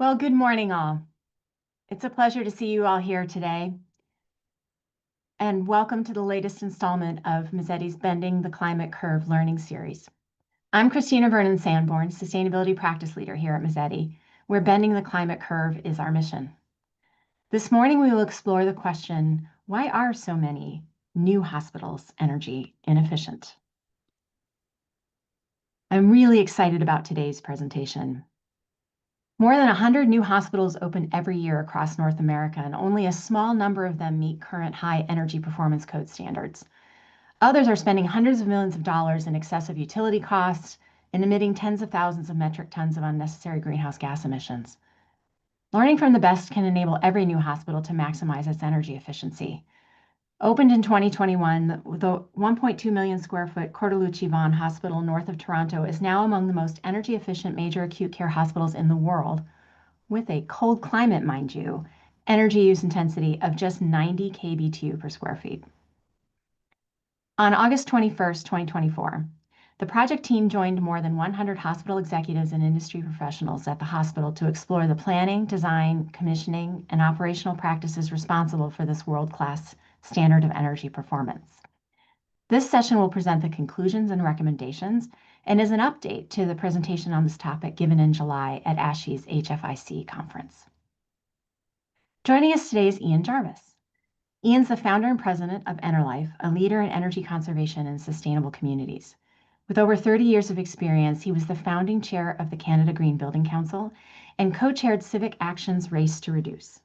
Well, good morning, all. It's a pleasure to see you all here today, and welcome to the latest installment of Mazzetti's Bending the Climate Curve Learning Series. I'm Christina Vernon Sanborn, Sustainability Practice Leader here at Mazzetti, where bending the climate curve is our mission. This morning, we will explore the question, why are so many new hospitals energy inefficient? I'm really excited about today's presentation. More than 100 new hospitals open every year across North America, and only a small number of them meet current high energy performance code standards. Others are spending hundreds of millions of dollars in excessive utility costs and emitting tens of thousands of metric tons of unnecessary greenhouse gas emissions. Learning from the best can enable every new hospital to maximize its energy efficiency. Opened in 2021, the 1.2 million square foot Cortellucci Vaughan Hospital north of Toronto is now among the most energy efficient major acute care hospitals in the world, with a cold climate, mind you, energy use intensity of just 90 kBtu per square feet. On August 21st, 2024, the project team joined more than 100 hospital executives and industry professionals at the hospital to explore the planning, design, commissioning, and operational practices responsible for this world-class standard of energy performance. This session will present the conclusions and recommendations and is an update to the presentation on this topic given in July at ASHI's HFIC conference. Joining us today is Ian Jarvis. Ian's the founder and president of Enerlife, a leader in energy conservation and sustainable communities. With over 30 years of experience, he was the founding chair of the Canada Green Building Council and co-chaired Civic Action's Race to Reduce.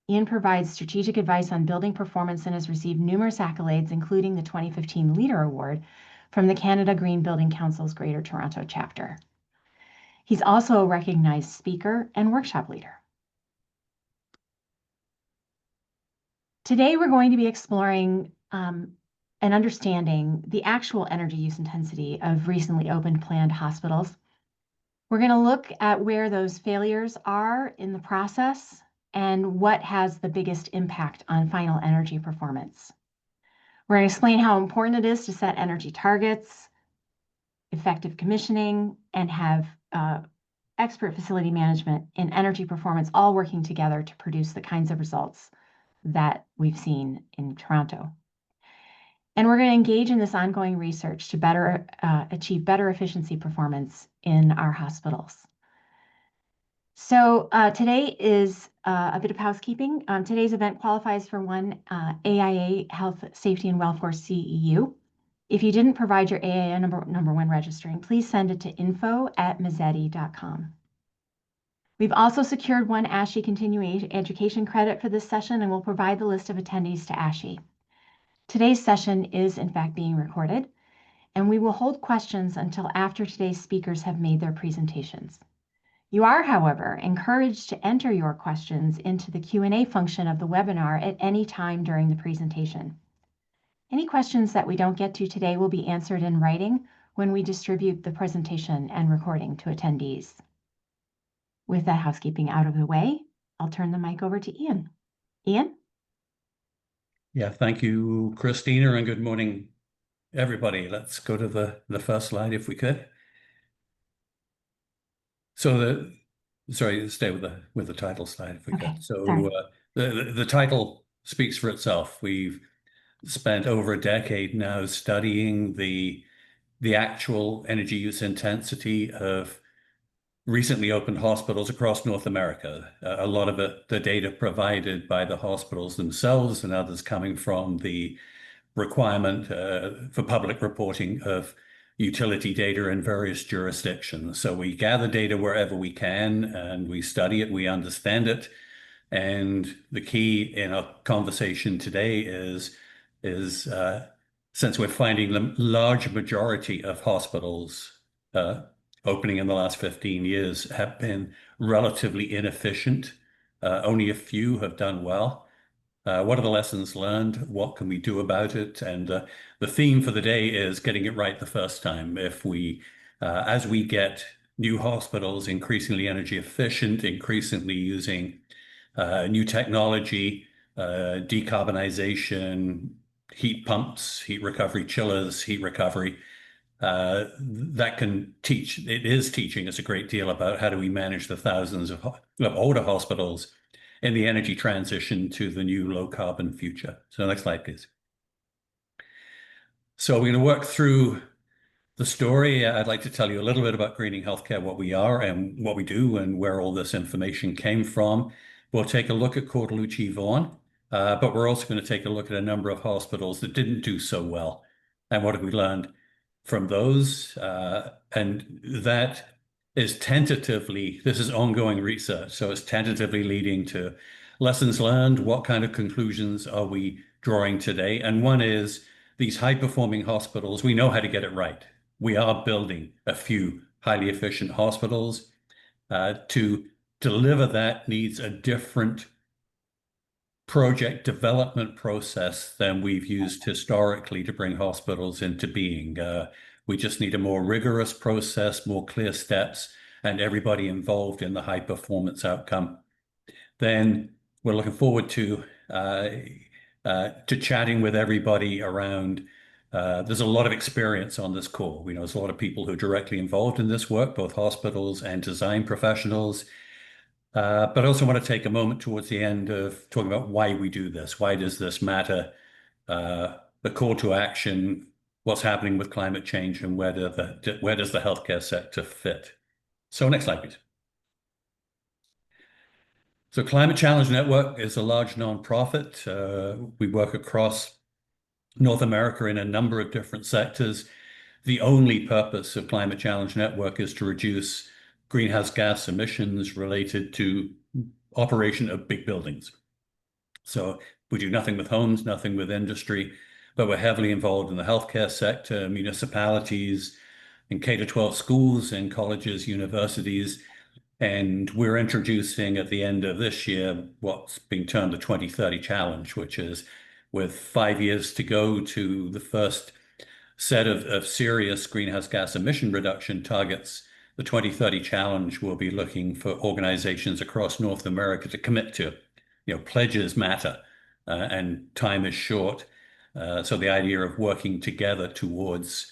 Ian provides strategic advice on building performance and has received numerous accolades, including the 2015 Leader Award from the Canada Green Building Council's Greater Toronto chapter. He's also a recognized speaker and workshop leader. Today, we're going to be exploring and understanding the actual energy use intensity of recently opened planned hospitals. We're going to look at where those failures are in the process and what has the biggest impact on final energy performance. We're going to explain how important it is to set energy targets, effective commissioning, and have expert facility management and energy performance all working together to produce the kinds of results that we've seen in Toronto. And we're going to engage in this ongoing research to better achieve better efficiency performance in our hospitals. So today is a bit of housekeeping. Today's event qualifies for one AIA Health, Safety, and Welfare CEU. If you didn't provide your AIA number when registering, please send it to info@mazzetti.com. We've also secured one ASHI continuing education credit for this session, and we'll provide the list of attendees to ASHI. Today's session is, in fact, being recorded, and we will hold questions until after today's speakers have made their presentations. You are, however, encouraged to enter your questions into the Q&A function of the webinar at any time during the presentation. Any questions that we don't get to today will be answered in writing when we distribute the presentation and recording to attendees. With that housekeeping out of the way, I'll turn the mic over to Ian. Ian? Yeah, thank you, Christina, and good morning, everybody. Let's go to the first slide if we could. So stay with the title slide if we could. So the title speaks for itself. We've spent over a decade now studying the actual energy use intensity of recently opened hospitals across North America. A lot of it, the data provided by the hospitals themselves, and others coming from the requirement for public reporting of utility data in various jurisdictions. So we gather data wherever we can, and we study it, we understand it. And the key in our conversation today is since we're finding the large majority of hospitals opening in the last 15 years have been relatively inefficient, only a few have done well. What are the lessons learned? What can we do about it? And the theme for the day is getting it right the first time. If we, as we get new hospitals increasingly energy efficient, increasingly using new technology, decarbonization, heat pumps, heat recovery chillers, heat recovery, that can teach, it is teaching us a great deal about how do we manage the thousands of older hospitals in the energy transition to the new low carbon future. So next slide, please. So we're going to work through the story. I'd like to tell you a little bit about Greening Healthcare, what we are and what we do and where all this information came from. We'll take a look at Cortellucci Vaughan, but we're also going to take a look at a number of hospitals that didn't do so well. And what have we learned from those? And that is tentatively, this is ongoing research, so it's tentatively leading to lessons learned. What kind of conclusions are we drawing today? And one is these high-performing hospitals, we know how to get it right. We are building a few highly efficient hospitals. To deliver that needs a different project development process than we've used historically to bring hospitals into being. We just need a more rigorous process, more clear steps, and everybody involved in the high performance outcome. Then we're looking forward to chatting with everybody around. There's a lot of experience on this call. We know there's a lot of people who are directly involved in this work, both hospitals and design professionals. But I also want to take a moment towards the end of talking about why we do this. Why does this matter? The call to action, what's happening with climate change, and where does the healthcare sector fit? So next slide, please. So Climate Challenge Network is a large nonprofit. We work across North America in a number of different sectors. The only purpose of Climate Challenge Network is to reduce greenhouse gas emissions related to operation of big buildings. So we do nothing with homes, nothing with industry, but we're heavily involved in the healthcare sector, municipalities, in K-12 schools and colleges, universities. And we're introducing at the end of this year what's being termed the 2030 Challenge, which is with 5 years to go to the first set of serious greenhouse gas emission reduction targets. The 2030 Challenge will be looking for organizations across North America to commit to. Pledges matter, and time is short. So the idea of working together towards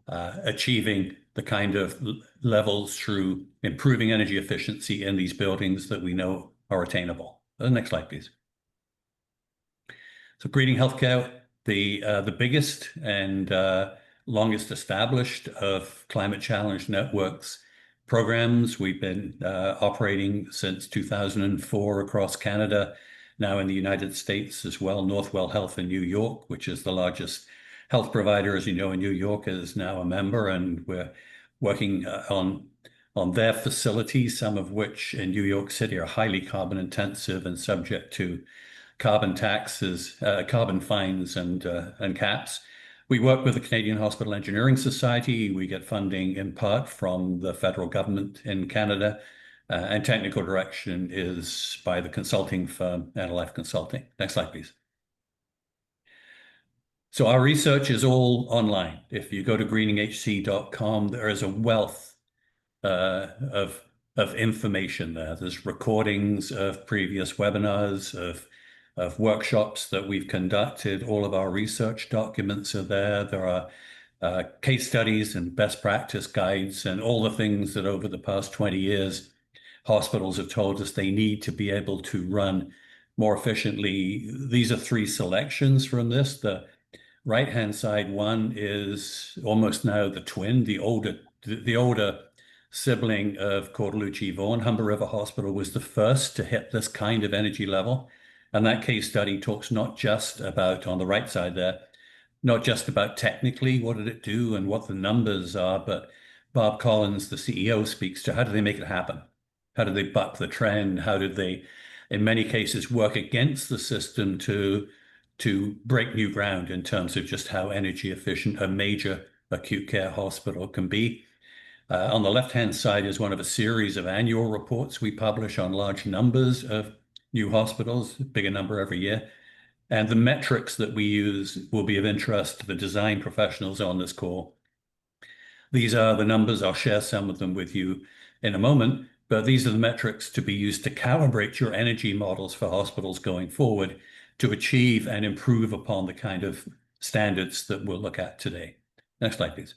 achieving the kind of levels through improving energy efficiency in these buildings that we know are attainable. The next slide, please. So Greening Healthcare, the biggest and longest established of Climate Challenge Network's programs. We've been operating since 2004 across Canada, now in the United States as well. Northwell Health in New York, which is the largest health provider, as you know, in New York, is now a member, and we're working on their facilities, some of which in New York City are highly carbon intensive and subject to carbon taxes, carbon fines, and caps. We work with the Canadian Hospital Engineering Society. We get funding in part from the federal government in Canada, and technical direction is by the consulting firm NLF Consulting. Next slide, please. So our research is all online. If you go to greeninghc.com, there is a wealth of information there. There's recordings of previous webinars, of workshops that we've conducted. All of our research documents are there. There are case studies and best practice guides and all the things that over the past 20 years, hospitals have told us they need to be able to run more efficiently. These are 3 selections from this. The right-hand side one is almost now the twin, the older sibling of Cortellucci Vaughan. Humber River Hospital was the first to hit this kind of energy level. And that case study talks not just about, on the right side there, not just about technically what did it do and what the numbers are, but Bob Collins, the CEO, speaks to how do they make it happen? How did they buck the trend? How did they, in many cases, work against the system to break new ground in terms of just how energy efficient a major acute care hospital can be? On the left-hand side is one of a series of annual reports we publish on large numbers of new hospitals, a bigger number every year. And the metrics that we use will be of interest to the design professionals on this call. These are the numbers. I'll share some of them with you in a moment, but these are the metrics to be used to calibrate your energy models for hospitals going forward to achieve and improve upon the kind of standards that we'll look at today. Next slide, please.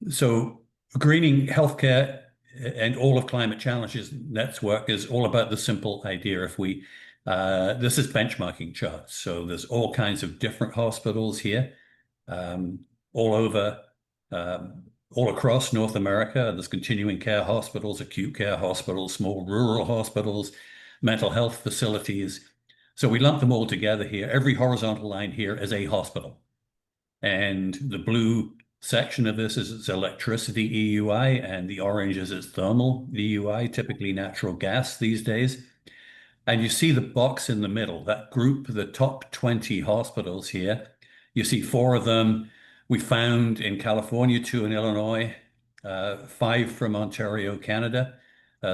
So greening healthcare and all of Climate Challenges Network is all about the simple idea. This is benchmarking charts. So there's all kinds of different hospitals here, um, all over, all across North America. There's continuing care hospitals, acute care hospitals, small rural hospitals, mental health facilities. So we lump them all together here. Every horizontal line here is a hospital. And the blue section of this is its electricity EUI, and the orange is its thermal EUI, typically natural gas these days. And you see the box in the middle, that group, the top 20 hospitals here. You see 4 of them we found in California, 2 in Illinois, 5 from Ontario, Canada,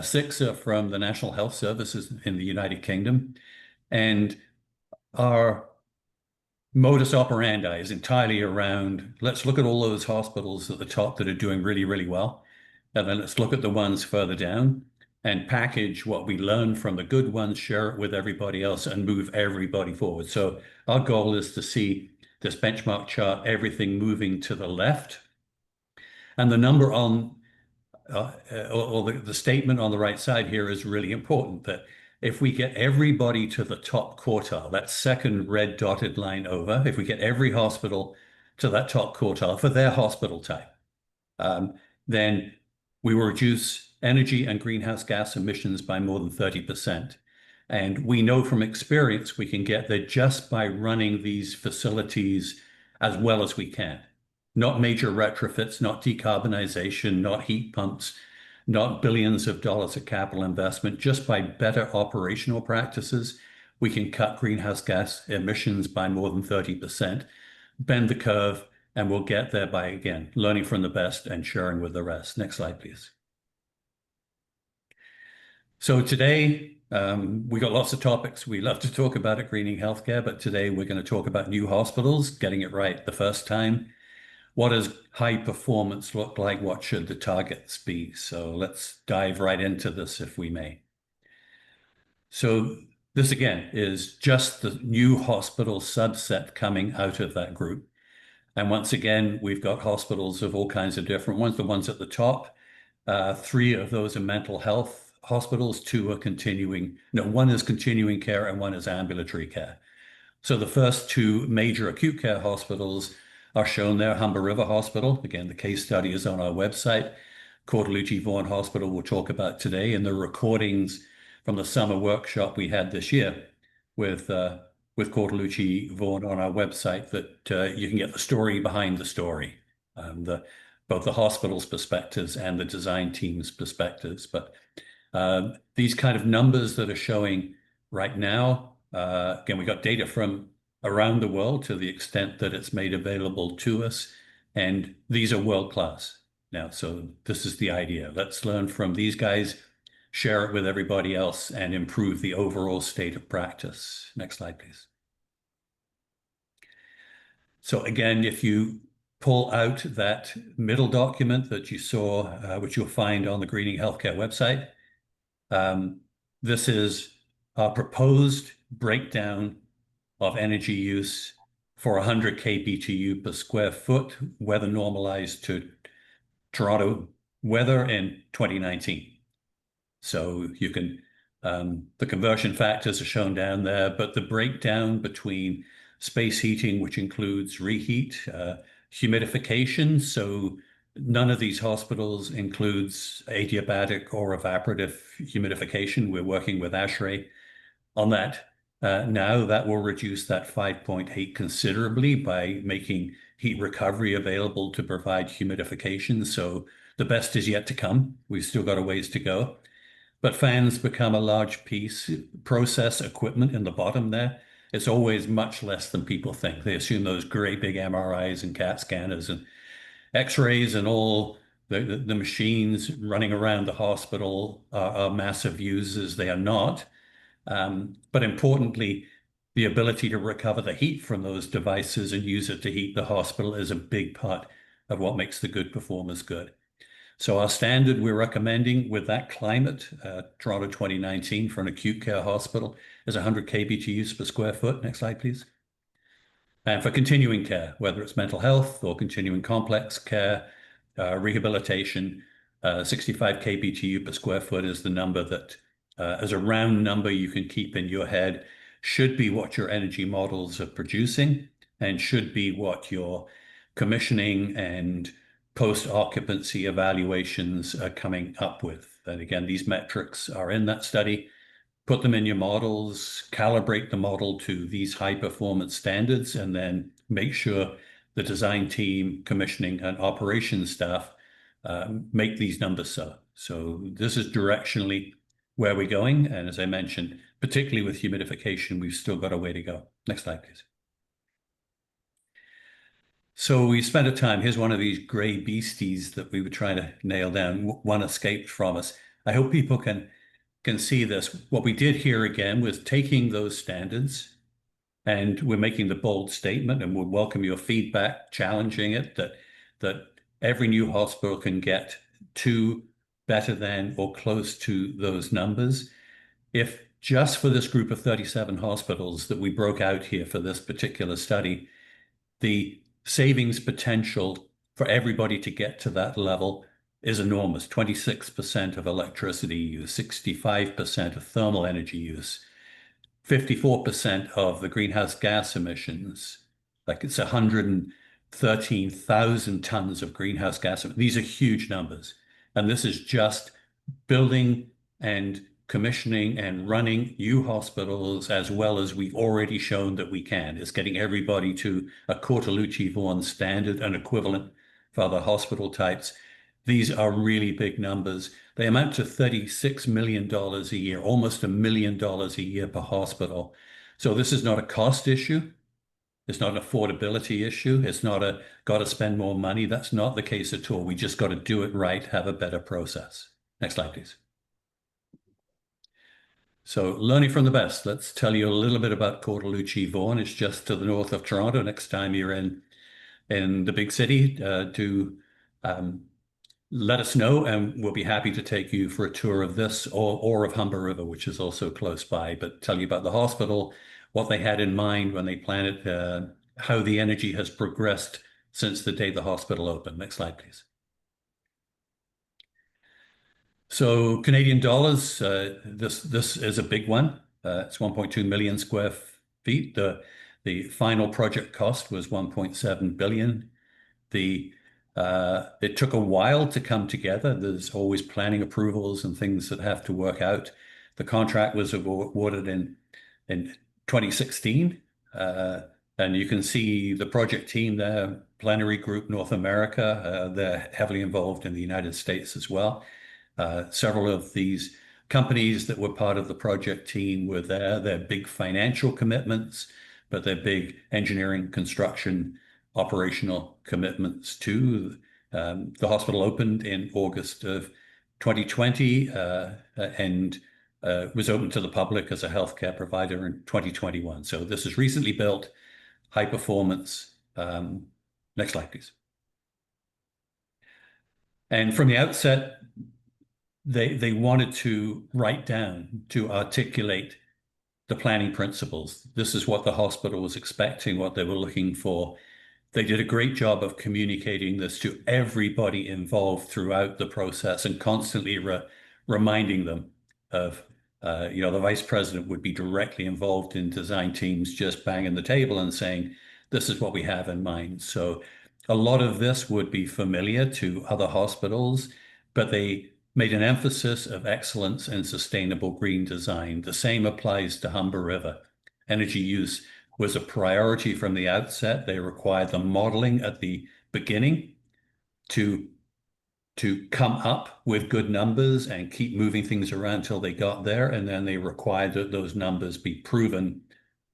6 are from the National Health Services in the United Kingdom. And our modus operandi is entirely around, let's look at all those hospitals at the top that are doing really, really well. And then let's look at the ones further down and package what we learn from the good ones, share it with everybody else, and move everybody forward. So our goal is to see this benchmark chart, everything moving to the left. And the number on, or the statement on the right side here is really important, that if we get everybody to the top quartile, that second red dotted line over, if we get every hospital to that top quartile for their hospital type, then we will reduce energy and greenhouse gas emissions by more than 30%. And we know from experience we can get there just by running these facilities as well as we can. Not major retrofits, not decarbonization, not heat pumps, not billions of dollars of capital investment. Just by better operational practices, we can cut greenhouse gas emissions by more than 30%, bend the curve, and we'll get there by, again, learning from the best and sharing with the rest. Next slide, please. So today, we got lots of topics we love to talk about at Greening Healthcare, but today we're going to talk about new hospitals, getting it right the first time. What does high performance look like? What should the targets be? So let's dive right into this, if we may. So this, again, is just the new hospital subset coming out of that group. And once again, we've got hospitals of all kinds of different ones. The ones at the top, 3 of those are mental health hospitals, 2 are one is continuing care and 1 is ambulatory care. So the first 2 major acute care hospitals are shown there. Humber River Hospital, again, the case study is on our website. Cortellucci Vaughan Hospital we'll talk about today, and the recordings from the summer workshop we had this year with Cortellucci Vaughan on our website, that you can get the story behind the story, both the hospital's perspectives and the design team's perspectives. But these kind of numbers that are showing right now, again, we got data from around the world to the extent that it's made available to us, and these are world-class now. So this is the idea. Let's learn from these guys, share it with everybody else, and improve the overall state of practice. Next slide, please. So again, if you pull out that middle document that you saw, which you'll find on the Greening Healthcare website, this is our proposed breakdown of energy use for 100 kBtu per square foot, weather normalized to Toronto weather in 2019. So you can, the conversion factors are shown down there, but the breakdown between space heating, which includes reheat, humidification. So none of these hospitals includes adiabatic or evaporative humidification. We're working with ASHRAE on that. Now that will reduce that 5.8 considerably by making heat recovery available to provide humidification. So the best is yet to come. We've still got a ways to go. But fans become a large piece. Process equipment in the bottom there, it's always much less than people think. They assume those great big MRIs and CAT scanners and X-rays and all the machines running around the hospital are massive users. They are not. But importantly, the ability to recover the heat from those devices and use it to heat the hospital is a big part of what makes the good performers good. So our standard we're recommending with that climate, Toronto 2019 for an acute care hospital, is 100 kBtu per square foot. Next slide, please. And for continuing care, whether it's mental health or continuing complex care, rehabilitation. 65 kBtu per square foot is the number that, as a round number you can keep in your head, should be what your energy models are producing and should be what your commissioning and post-occupancy evaluations are coming up with. And again, these metrics are in that study. Put them in your models, calibrate the model to these high performance standards, and then make sure the design team, commissioning, and operations staff make these numbers so. So this is directionally where we're going. And as I mentioned, particularly with humidification, we've still got a way to go. Next slide, please. So we spent a time, here's one of these gray beasties that we were trying to nail down. One escaped from us. I hope people can see this. What we did here again was taking those standards, and we're making the bold statement, and we'll welcome your feedback, challenging it, that every new hospital can get to better than or close to those numbers. If just for this group of 37 hospitals that we broke out here for this particular study, the savings potential for everybody to get to that level is enormous. 26% of electricity use, 65% of thermal energy use, 54% of the greenhouse gas emissions. Like it's 113,000 tons of greenhouse gas. These are huge numbers. And this is just building and commissioning and running new hospitals, as well as we've already shown that we can. It's getting everybody to a Cortellucci Vaughan standard and equivalent for other hospital types. These are really big numbers. They amount to $36 million a year, almost $1 million a year per hospital. So this is not a cost issue. It's not an affordability issue. It's not a got to spend more money. That's not the case at all. We just got to do it right, have a better process. Next slide, please. So learning from the best, let's tell you a little bit about Cortellucci Vaughan. It's just to the north of Toronto. Next time you're in the big city, let us know, and we'll be happy to take you for a tour of this or of Humber River, which is also close by, but tell you about the hospital, what they had in mind when they planned it, how the energy has progressed since the day the hospital opened. Next slide, please. So Canadian dollars, this is a big one. It's 1.2 million square feet. The final project cost was 1.7 billion. It took a while to come together. There's always planning approvals and things that have to work out. The contract was awarded in 2016. And you can see the project team there, Plenary Group North America. They're heavily involved in the United States as well. Several of these companies that were part of the project team were there. They're big financial commitments, but they're big engineering, construction, operational commitments too. The hospital opened in August of 2020 and was open to the public as a healthcare provider in 2021. So this is recently built, high performance. Next slide, please. And from the outset, they wanted to write down, to articulate the planning principles. This is what the hospital was expecting, what they were looking for. They did a great job of communicating this to everybody involved throughout the process and constantly reminding them of, the vice president would be directly involved in design teams, just banging the table and saying, this is what we have in mind. So a lot of this would be familiar to other hospitals, but they made an emphasis of excellence and sustainable green design. The same applies to Humber River. Energy use was a priority from the outset. They required the modeling at the beginning to come up with good numbers and keep moving things around till they got there. And then they required that those numbers be proven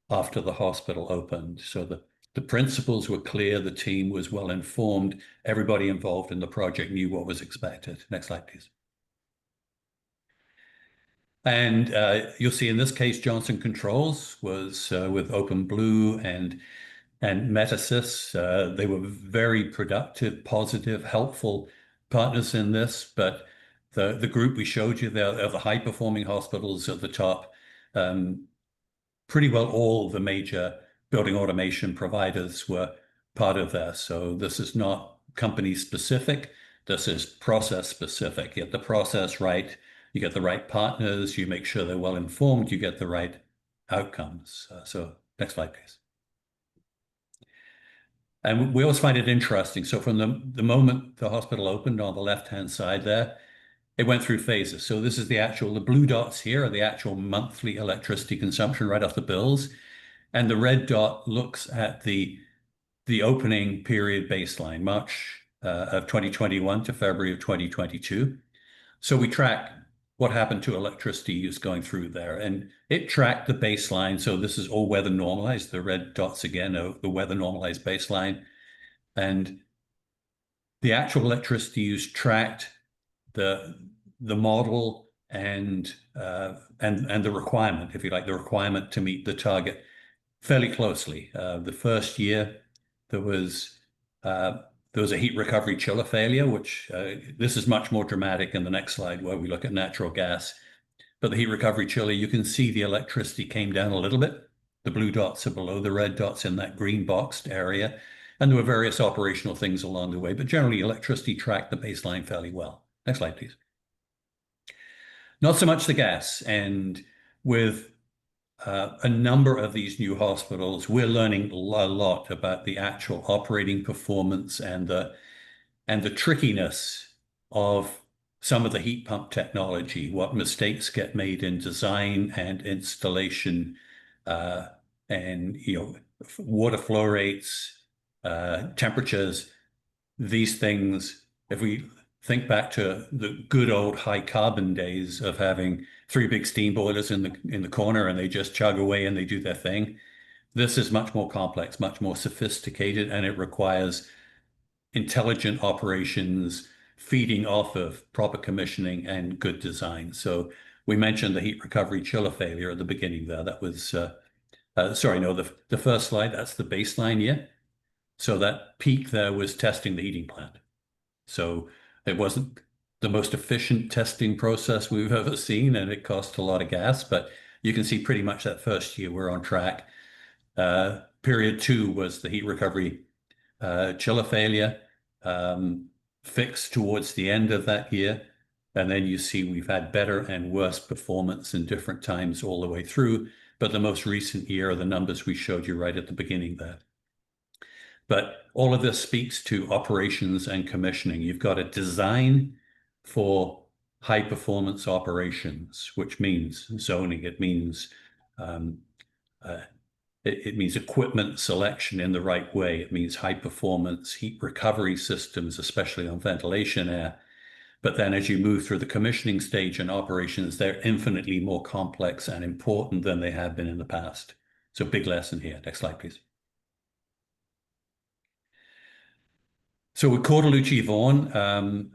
after the hospital opened. So the principles were clear. The team was well informed. Everybody involved in the project knew what was expected. Next slide, please. And you'll see in this case, Johnson Controls was with OpenBlue and Metasys. They were very productive, positive, helpful partners in this. But the group we showed you there of the high-performing hospitals at the top, pretty well all the major building automation providers were part of that. So this is not company specific. This is process specific. Get the process right, you get the right partners, you make sure they're well informed, you get the right outcomes. So next slide, please. And we always find it interesting. So from the moment the hospital opened on the left-hand side there, it went through phases. So this is the blue dots here are the actual monthly electricity consumption right off the bills. And the red dot looks at the opening period baseline, March of 2021 to February of 2022. So we track what happened to electricity use going through there. And it tracked the baseline. So this is all weather normalized. The red dots again are the weather normalized baseline. And the actual electricity use tracked the model and the requirement, if you like, the requirement to meet the target fairly closely. The first year there was a heat recovery chiller failure, which this is much more dramatic in the next slide where we look at natural gas. But the heat recovery chiller, you can see the electricity came down a little bit. The blue dots are below the red dots in that green boxed area. And there were various operational things along the way, but generally electricity tracked the baseline fairly well. Next slide, please. Not so much the gas. And with a number of these new hospitals, we're learning a lot about the actual operating performance and the trickiness of some of the heat pump technology, what mistakes get made in design and installation, and water flow rates, temperatures, these things. If we think back to the good old high carbon days of having three big steam boilers in the corner and they just chug away and they do their thing, this is much more complex, much more sophisticated, and it requires intelligent operations feeding off of proper commissioning and good design. So we mentioned the heat recovery chiller failure at the beginning there. That was, the first slide, that's the baseline year. So that peak there was testing the heating plant. So it wasn't the most efficient testing process we've ever seen, and it cost a lot of gas, but you can see pretty much that first year we're on track. Period 2 was the heat recovery chiller failure, fixed towards the end of that year. And then you see we've had better and worse performance in different times all the way through. But the most recent year are the numbers we showed you right at the beginning there. But all of this speaks to operations and commissioning. You've got a design for high performance operations, which means zoning. It means it means equipment selection in the right way. It means high performance heat recovery systems, especially on ventilation air. But then as you move through the commissioning stage and operations, they're infinitely more complex and important than they have been in the past. So big lesson here. Next slide, please. So with Cortellucci Vaughan,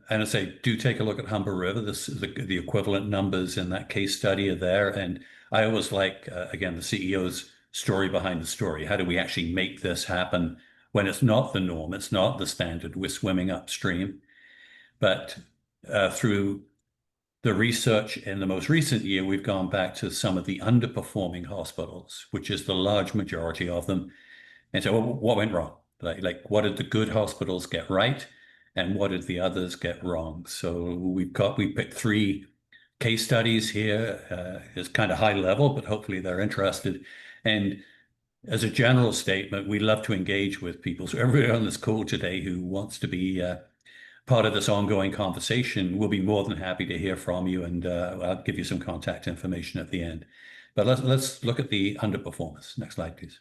and I say, do take a look at Humber River. The equivalent numbers in that case study are there. And I always like, again, the CEO's story behind the story. How do we actually make this happen when it's not the norm? It's not the standard. We're swimming upstream. But through the research in the most recent year, we've gone back to some of the underperforming hospitals, which is the large majority of them. And so what went wrong? Like what did the good hospitals get right? And what did the others get wrong? So we picked 3 case studies here. It's kind of high level, but hopefully they're interested. And as a general statement, we love to engage with people. So everybody on this call today who wants to be part of this ongoing conversation, we'll be more than happy to hear from you, and I'll give you some contact information at the end. But let's look at the underperformers. Next slide, please.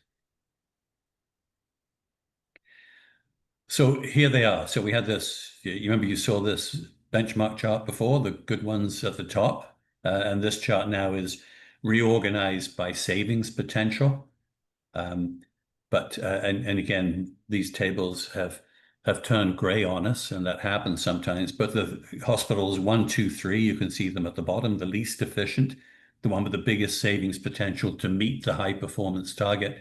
So here they are. So we had this, you remember you saw this benchmark chart before, the good ones at the top. And this chart now is reorganized by savings potential. And again, these tables have turned gray on us, and that happens sometimes. But the hospitals 1, 2, 3, you can see them at the bottom, the least efficient, the one with the biggest savings potential to meet the high performance target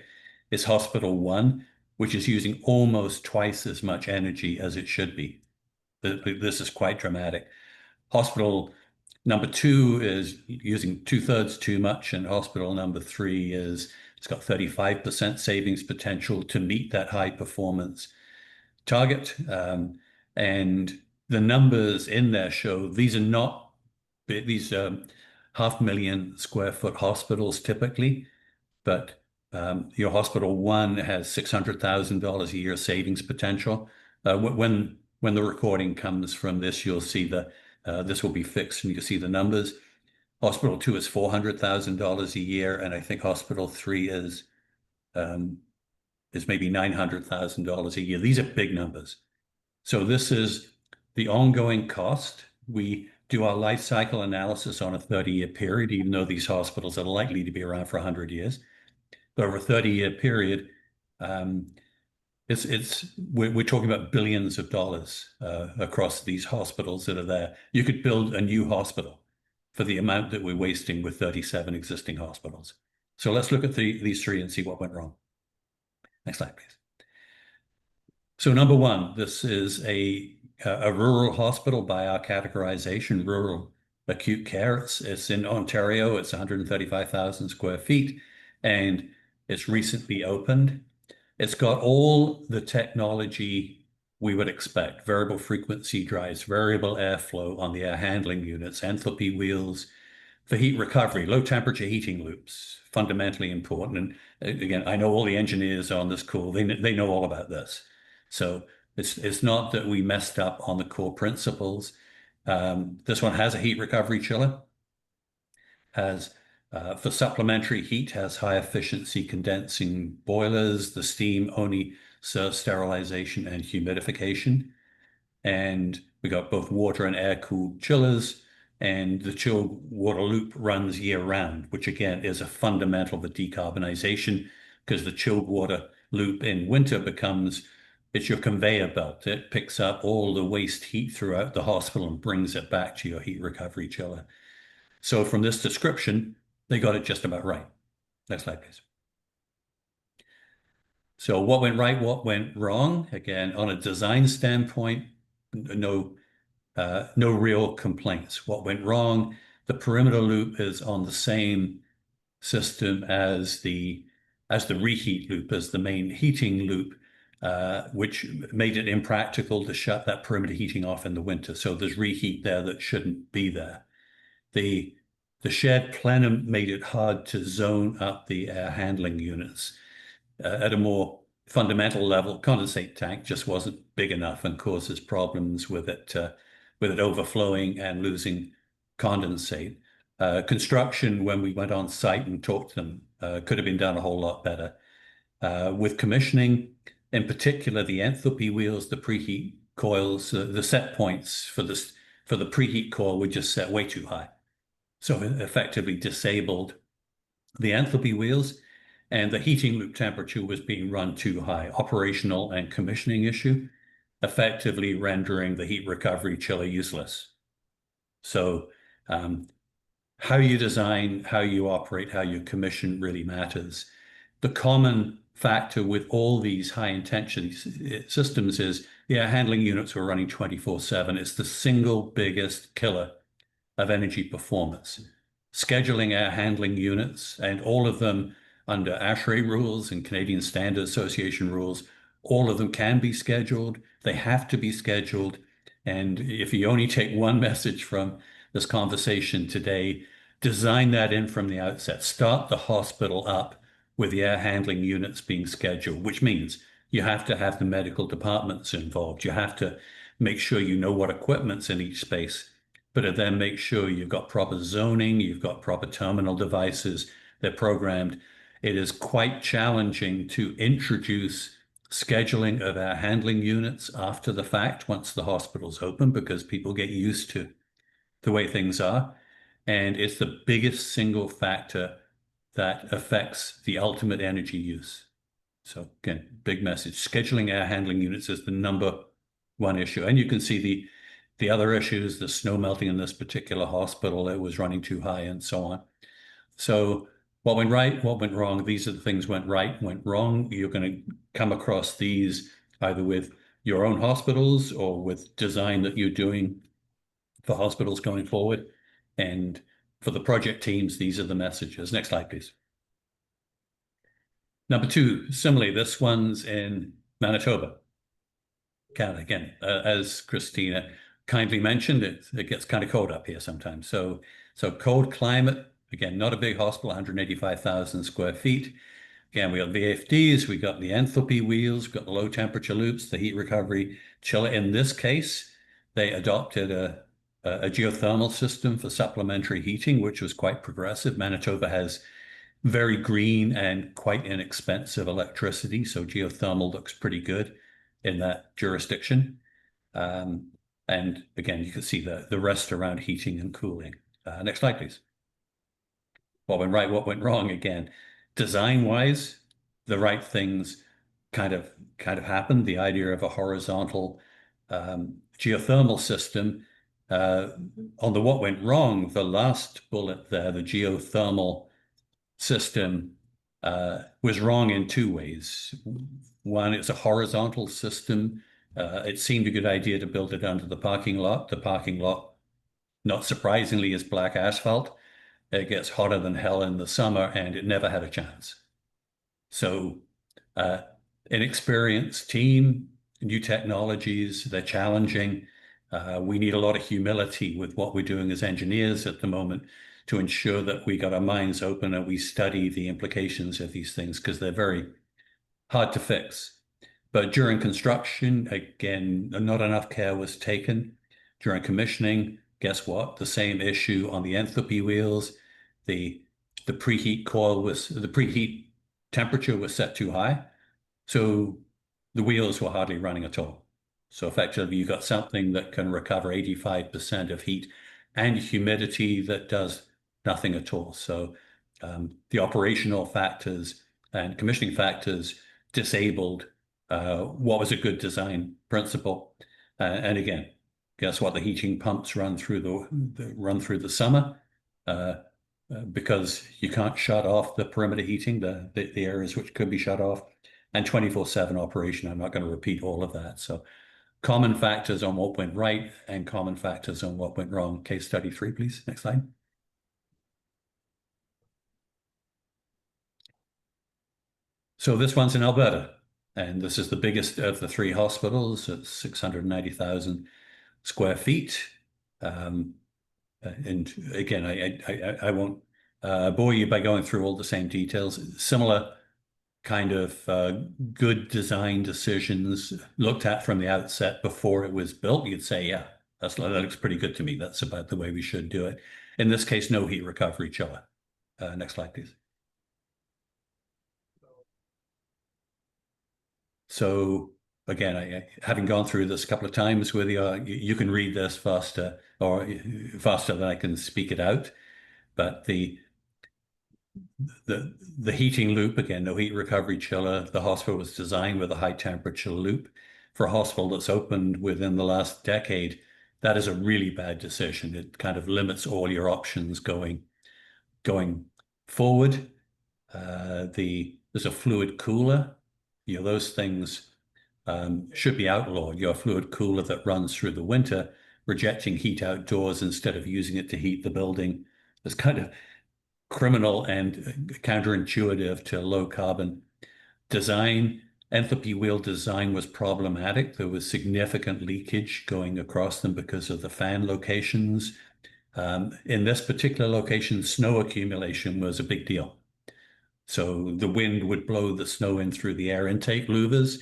is Hospital 1, which is using almost twice as much energy as it should be. This is quite dramatic. Hospital number 2 is using 2/3 too much, and hospital number 3 it's got 35% savings potential to meet that high performance target. And the numbers in there show these are not these 500,000 square foot hospitals typically, but your hospital one has $600,000 a year savings potential. When the recording comes from this, you'll see this will be fixed and you can see the numbers. Hospital two is $400,000 a year, and I think hospital three is maybe $900,000 a year. These are big numbers. So this is the ongoing cost. We do our life cycle analysis on a 30-year period, even though these hospitals are likely to be around for 100 years. But over a 30-year period, we're talking about billions of dollars across these hospitals that are there. You could build a new hospital for the amount that we're wasting with 37 existing hospitals. So let's look at these three and see what went wrong. Next slide, please. So number one, this is a rural hospital by our categorization, rural acute care. It's in Ontario. It's 135,000 square feet, and it's recently opened. It's got all the technology we would expect: variable frequency drives, variable airflow on the air handling units, enthalpy wheels for heat recovery, low temperature heating loops, fundamentally important. And again, I know all the engineers on this call, they know all about this. So it's not that we messed up on the core principles. This one has a heat recovery chiller, has for supplementary heat, has high efficiency condensing boilers. The steam only serves sterilization and humidification. And we got both water and air cooled chillers, and the chilled water loop runs year round, which again is a fundamental for decarbonization, because the chilled water loop in winter it's your conveyor belt. It picks up all the waste heat throughout the hospital and brings it back to your heat recovery chiller. So from this description, they got it just about right. Next slide, please. So what went right, what went wrong? Again, on a design standpoint, no real complaints. What went wrong? The perimeter loop is on the same system as the reheat loop, as the main heating loop, which made it impractical to shut that perimeter heating off in the winter. So there's reheat there that shouldn't be there. The shared plenum made it hard to zone up the air handling units. At a more fundamental level, condensate tank just wasn't big enough and causes problems with it overflowing and losing condensate. Construction, when we went on site and talked to them, could have been done a whole lot better. With commissioning, in particular, the enthalpy wheels, the preheat coils, the set points for the preheat coil were just set way too high. So it effectively disabled the enthalpy wheels, and the heating loop temperature was being run too high. Operational and commissioning issue, effectively rendering the heat recovery chiller useless. So how you design, how you operate, how you commission really matters. The common factor with all these high intensity systems is the air handling units were running 24/7. It's the single biggest killer of energy performance. Scheduling air handling units, and all of them under ASHRAE rules and Canadian Standard Association rules, all of them can be scheduled. They have to be scheduled. And if you only take one message from this conversation today, design that in from the outset. Start the hospital up with the air handling units being scheduled, which means you have to have the medical departments involved. You have to make sure you know what equipment's in each space, but then make sure you've got proper zoning, you've got proper terminal devices, they're programmed. It is quite challenging to introduce scheduling of air handling units after the fact once the hospital's open, because people get used to the way things are. And it's the biggest single factor that affects the ultimate energy use. So again, big message. Scheduling air handling units is the number one issue. And you can see the other issues, the snow melting in this particular hospital, it was running too high and so on. So what went right, what went wrong? These are the things went right, went wrong. You're going to come across these either with your own hospitals or with design that you're doing for hospitals going forward. And for the project teams, these are the messages. Next slide, please. Number two, similarly, this one's in Manitoba, Canada. Again, as Christina kindly mentioned, it gets kind of cold up here sometimes. So cold climate, again, not a big hospital, 185,000 square feet. Again, we got VFDs, we got the enthalpy wheels, we got the low temperature loops, the heat recovery chiller. In this case, they adopted a geothermal system for supplementary heating, which was quite progressive. Manitoba has very green and quite inexpensive electricity, so geothermal looks pretty good in that jurisdiction. And again, you can see the rest around heating and cooling. Next slide, please. What went right, what went wrong? Again, design-wise, the right things kind of happened. The idea of a horizontal geothermal system. On the what went wrong, the last bullet there, the geothermal system was wrong in two ways. One, it's a horizontal system. It seemed a good idea to build it under the parking lot. The parking lot, not surprisingly, is black asphalt. It gets hotter than hell in the summer, and it never had a chance. So, inexperienced team, new technologies, they're challenging. We need a lot of humility with what we're doing as engineers at the moment to ensure that we got our minds open and we study the implications of these things, because they're very hard to fix. But during construction, again, not enough care was taken. During commissioning, guess what? The same issue on the enthalpy wheels. The preheat coil the preheat temperature was set too high. So the wheels were hardly running at all. So effectively, you got something that can recover 85% of heat and humidity that does nothing at all. So the operational factors and commissioning factors disabled what was a good design principle. And again, guess what? The heating pumps run through the summer because you can't shut off the perimeter heating, the areas which could be shut off, and 24/7 operation. I'm not going to repeat all of that. So common factors on what went right and common factors on what went wrong. Case study 3, please. Next slide. So this one's in Alberta, and this is the biggest of the 3 hospitals at 690,000 square feet. And again, I won't bore you by going through all the same details. Similar kind of good design decisions looked at from the outset before it was built. You'd say, yeah, that looks pretty good to me. That's about the way we should do it. In this case, no heat recovery chiller. Next slide, please. So again, having gone through this a couple of times with you can read this faster than I can speak it out. But the heating loop, again, no heat recovery chiller. The hospital was designed with a high temperature loop. For a hospital that's opened within the last decade, that is a really bad decision. It kind of limits all your options going forward. There's a fluid cooler. Those things should be outlawed. Your fluid cooler that runs through the winter, rejecting heat outdoors instead of using it to heat the building. It's kind of criminal and counterintuitive to low carbon design. Enthalpy wheel design was problematic. There was significant leakage going across them because of the fan locations. In this particular location, snow accumulation was a big deal. So the wind would blow the snow in through the air intake louvers,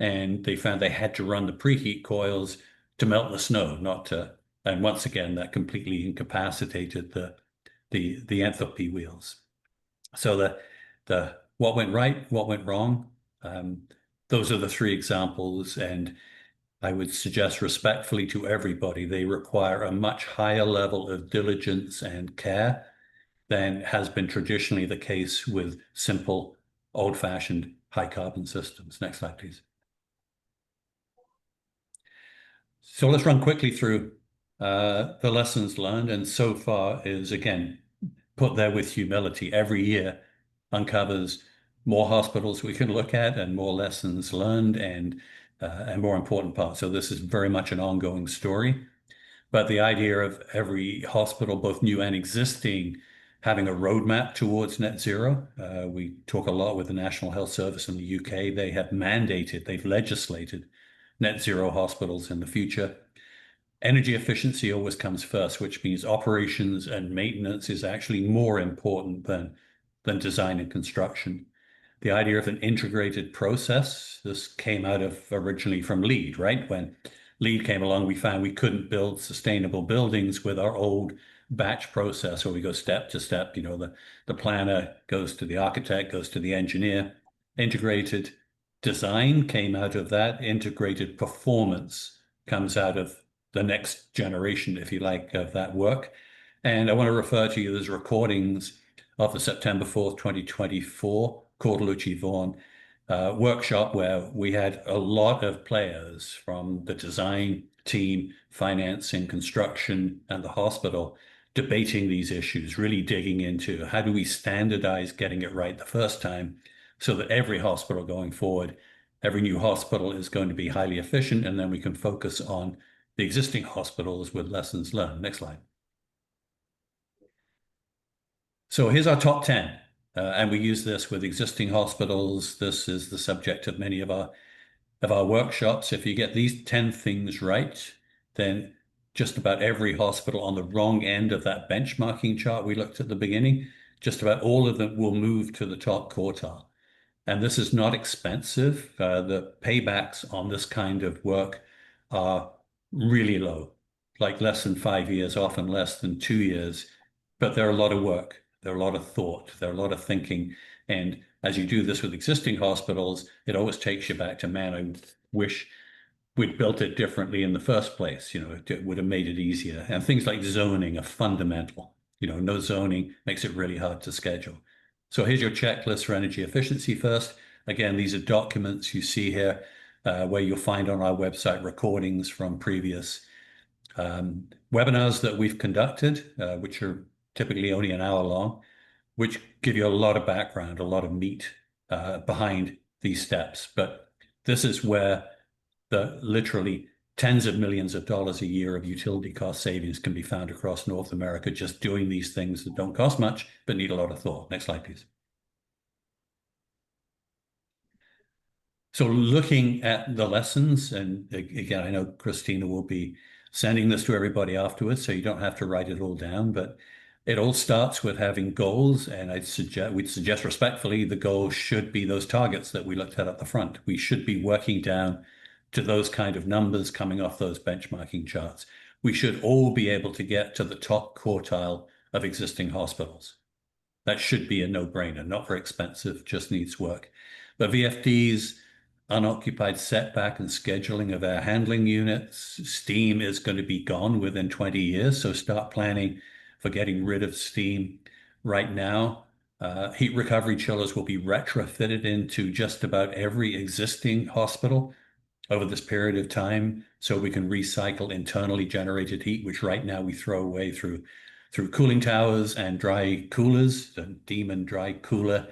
and they found they had to run the preheat coils to melt the snow, not to. And once again, that completely incapacitated the enthalpy wheels. So the what went right, what went wrong. Those are the 3 examples, and I would suggest respectfully to everybody, they require a much higher level of diligence and care than has been traditionally the case with simple, old-fashioned high carbon systems. Next slide, please. So let's run quickly through the lessons learned, and so far is, again, put there with humility. Every year uncovers more hospitals we can look at and more lessons learned and more important parts. So this is very much an ongoing story. But the idea of every hospital, both new and existing, having a roadmap towards net zero. We talk a lot with the National Health Service in the UK. They have mandated, they've legislated net zero hospitals in the future. energy efficiency always comes first, which means operations and maintenance is actually more important than design and construction. The idea of an integrated process, this came out of originally from LEED, right? When LEED came along, we found we couldn't build sustainable buildings with our old batch process where we go step to step. The planner goes to the architect, goes to the engineer. Integrated design came out of that. Integrated performance comes out of the next generation, if you like, of that work. And I want to refer to you, there's recordings of the September 4th, 2024 Cortellucci Vaughan workshop where we had a lot of players from the design team, financing, construction, and the hospital debating these issues, really digging into how do we standardize getting it right the first time so that every hospital going forward, every new hospital is going to be highly efficient, and then we can focus on the existing hospitals with lessons learned. Next slide. So here's our top 10. And we use this with existing hospitals. This is the subject of many of our workshops. If you get these 10 things right, then just about every hospital on the wrong end of that benchmarking chart we looked at the beginning, just about all of them will move to the top quartile. And this is not expensive. The paybacks on this kind of work are really low, like less than 5 years, often less than 2 years. But they're a lot of work. They're a lot of thought. They're a lot of thinking. And as you do this with existing hospitals, it always takes you back to, man, I wish we'd built it differently in the first place. It would have made it easier. And things like zoning are fundamental. No zoning makes it really hard to schedule. So here's your checklist for energy efficiency first. Again, these are documents you see here where you'll find on our website recordings from previous webinars that we've conducted, which are typically only an hour long, which give you a lot of background, a lot of meat behind these steps. But this is where the literally tens of millions of dollars a year of utility cost savings can be found across North America, just doing these things that don't cost much, but need a lot of thought. Next slide, please. So looking at the lessons, and again, I know Christina will be sending this to everybody afterwards, so you don't have to write it all down, but it all starts with having goals, and we'd suggest respectfully the goals should be those targets that we looked at the front. We should be working down to those kind of numbers coming off those benchmarking charts. We should all be able to get to the top quartile of existing hospitals. That should be a no-brainer, not very expensive, just needs work. But VFDs, unoccupied setback and scheduling of air handling units, steam is going to be gone within 20 years, so start planning for getting rid of steam right now. Heat recovery chillers will be retrofitted into just about every existing hospital over this period of time, so we can recycle internally generated heat, which right now we throw away through cooling towers and dry coolers, the demon dry cooler.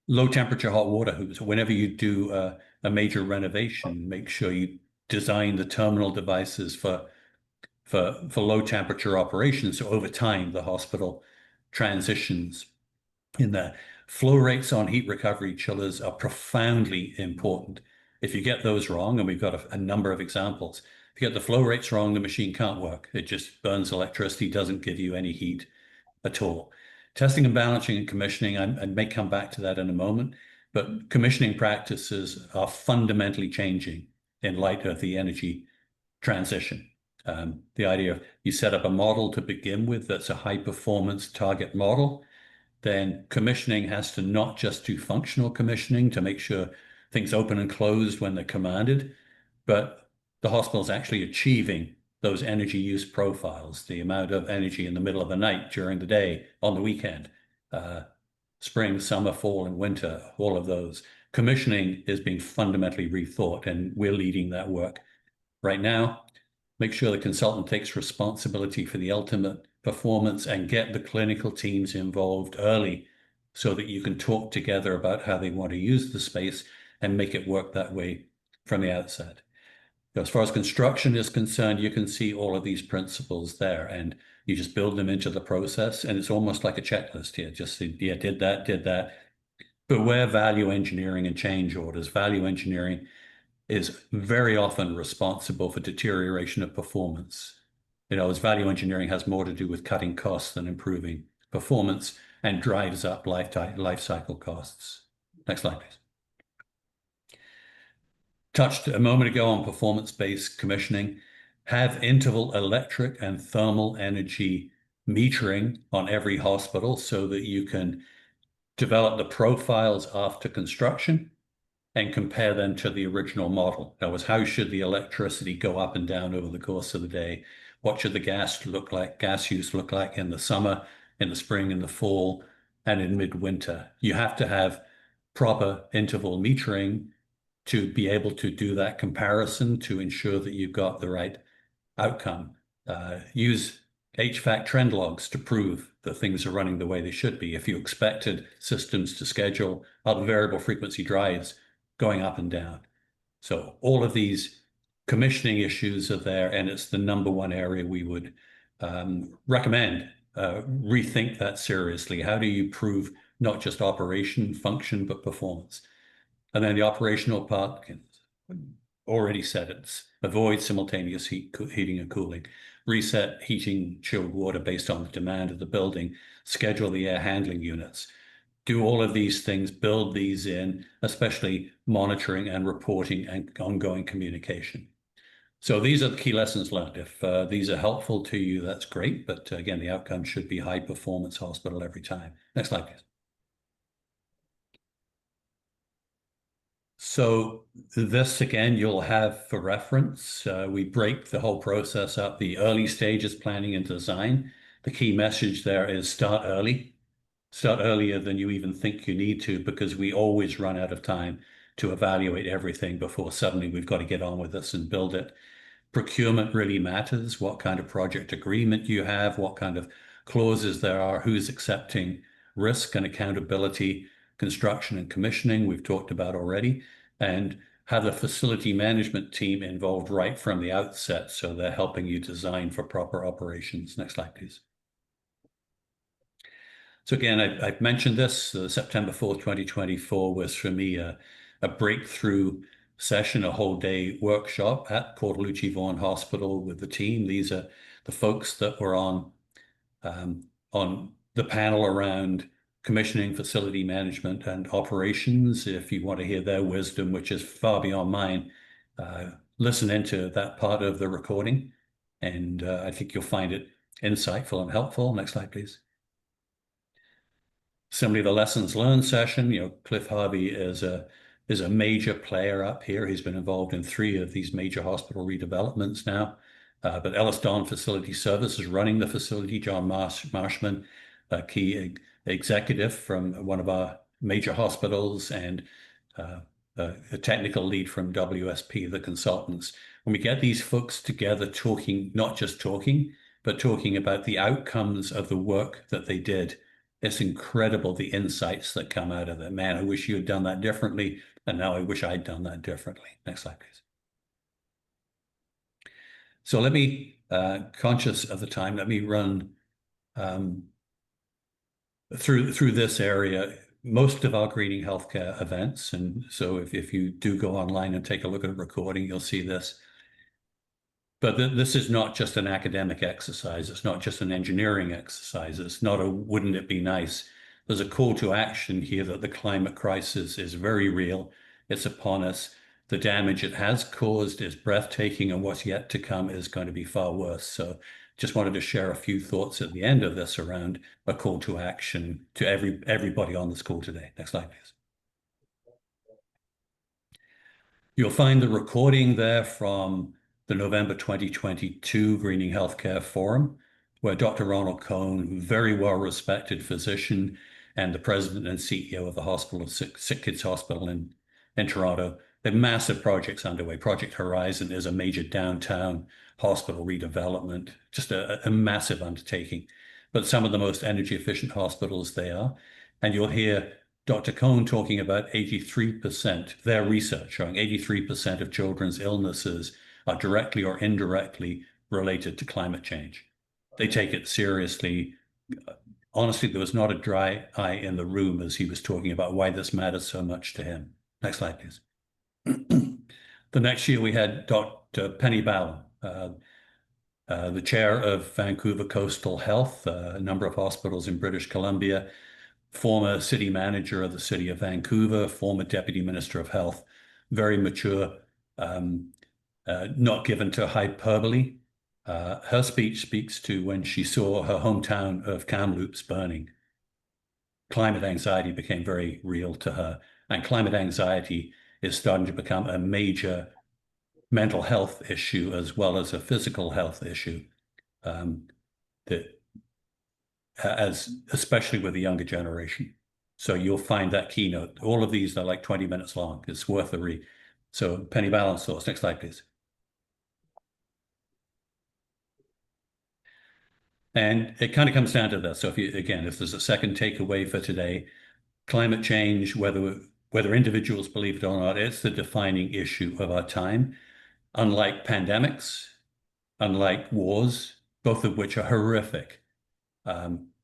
Low temperature hot water hoops. Whenever you do a major renovation, make sure you design the terminal devices for low temperature operations. So over time, the hospital transitions in there. Flow rates on heat recovery chillers are profoundly important. If you get those wrong, and we've got a number of examples, if you get the flow rates wrong, the machine can't work. It just burns electricity, doesn't give you any heat at all. Testing and balancing and commissioning, I may come back to that in a moment, but commissioning practices are fundamentally changing in light of the energy transition. The idea of you set up a model to begin with that's a high performance target model, then commissioning has to not just do functional commissioning to make sure things open and closed when they're commanded, but the hospital's actually achieving those energy use profiles, the amount of energy in the middle of the night, during the day, on the weekend, spring, summer, fall, and winter, all of those. Commissioning is being fundamentally rethought, and we're leading that work right now. Make sure the consultant takes responsibility for the ultimate performance and get the clinical teams involved early so that you can talk together about how they want to use the space and make it work that way from the outset. As far as construction is concerned, you can see all of these principles there, and you just build them into the process, and it's almost like a checklist here. Just say, yeah, did that. But where value engineering and change orders, value engineering is very often responsible for deterioration of performance. As value engineering has more to do with cutting costs than improving performance and drives up life cycle costs. Next slide, please. Touched a moment ago on performance-based commissioning. Have interval electric and thermal energy metering on every hospital so that you can develop the profiles after construction and compare them to the original model. That was, how should the electricity go up and down over the course of the day? What should the gas use look like in the summer, in the spring, in the fall, and in midwinter? You have to have proper interval metering to be able to do that comparison to ensure that you've got the right outcome. Use HVAC trend logs to prove that things are running the way they should be. If you expected systems to schedule other variable frequency drives going up and down. So all of these commissioning issues are there, and it's the number one area we would recommend. Rethink that seriously. How do you prove not just operation, function, but performance? And then the operational part, already said it. Avoid simultaneous heating and cooling. Reset heating chilled water based on the demand of the building. Schedule the air handling units. Do all of these things, build these in, especially monitoring and reporting and ongoing communication. So these are the key lessons learned. If these are helpful to you, that's great. But again, the outcome should be high performance hospital every time. Next slide, please. So this, again, you'll have for reference. We break the whole process up, the early stages, planning and design. The key message there is start early. Start earlier than you even think you need to, because we always run out of time to evaluate everything before suddenly we've got to get on with this and build it. Procurement really matters. What kind of project agreement you have, what kind of clauses there are, who's accepting risk and accountability. Construction and commissioning, we've talked about already, and have the facility management team involved right from the outset, so they're helping you design for proper operations. Next slide, please. So again, I've mentioned this, September 4th, 2024 was for me a breakthrough session, a whole day workshop at Cortellucci Vaughan Hospital with the team. These are the folks that were on the panel around commissioning, facility management, and operations. If you want to hear their wisdom, which is far beyond mine, listen into that part of the recording, and I think you'll find it insightful and helpful. Next slide, please. Similarly, the lessons learned session, Cliff Harvey is a major player up here. He's been involved in 3 of these major hospital redevelopments now. But Ellis Don Facility Services running the facility, John Marshman, a key executive from one of our major hospitals, and a technical lead from WSP, the consultants. When we get these folks together talking, not just talking, but talking about the outcomes of the work that they did, it's incredible the insights that come out of it. Man, I wish you had done that differently, and now I wish I'd done that differently. Next slide, please. So let me, conscious of the time, let me run through this area. Most of our greening healthcare events, and so if you do go online and take a look at a recording, you'll see this. But this is not just an academic exercise. It's not just an engineering exercise. It's not a wouldn't it be nice. There's a call to action here that the climate crisis is very real. It's upon us. The damage it has caused is breathtaking, and what's yet to come is going to be far worse. So just wanted to share a few thoughts at the end of this around a call to action to everybody on this call today. Next slide, please. You'll find the recording there from the November 2022 Greening Healthcare Forum, where Dr. Ronald Cohn, very well-respected physician and the president and CEO of the hospital, Sick Kids Hospital in Toronto, there are massive projects underway. Project Horizon is a major downtown hospital redevelopment, just a massive undertaking, but some of the most energy efficient hospitals they are. And you'll hear Dr. Cohn talking about 83%, their research showing 83% of children's illnesses are directly or indirectly related to climate change. They take it seriously. Honestly, there was not a dry eye in the room as he was talking about why this matters so much to him. Next slide, please. The next year we had Dr. Penny Bowen, the chair of Vancouver Coastal Health, a number of hospitals in British Columbia, former city manager of the city of Vancouver, former deputy minister of health, very mature, not given to hyperbole. Her speech speaks to when she saw her hometown of Kamloops burning. Climate anxiety became very real to her, and climate anxiety is starting to become a major mental health issue as well as a physical health issue, that especially with the younger generation. So you'll find that keynote. All of these are like 20 minutes long. It's worth a read. So Penny Balance Source. Next slide, please. And it kind of comes down to this. So if there's a second takeaway for today, climate change, whether individuals believe it or not, it's the defining issue of our time. Unlike pandemics, unlike wars, both of which are horrific,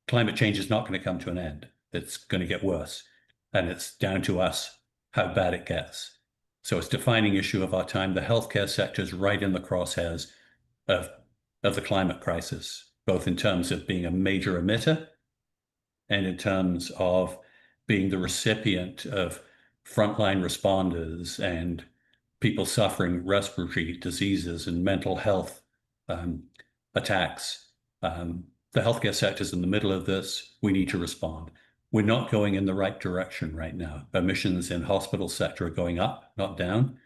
climate change is not going to come to an end. It's going to get worse. And it's down to us how bad it gets. So it's a defining issue of our time. The healthcare sector is right in the crosshairs of the climate crisis, both in terms of being a major emitter and in terms of being the recipient of frontline responders and people suffering respiratory diseases and mental health attacks. The healthcare sector is in the middle of this. We need to respond. We're not going in the right direction right now. Emissions in hospital sector are going up, not down.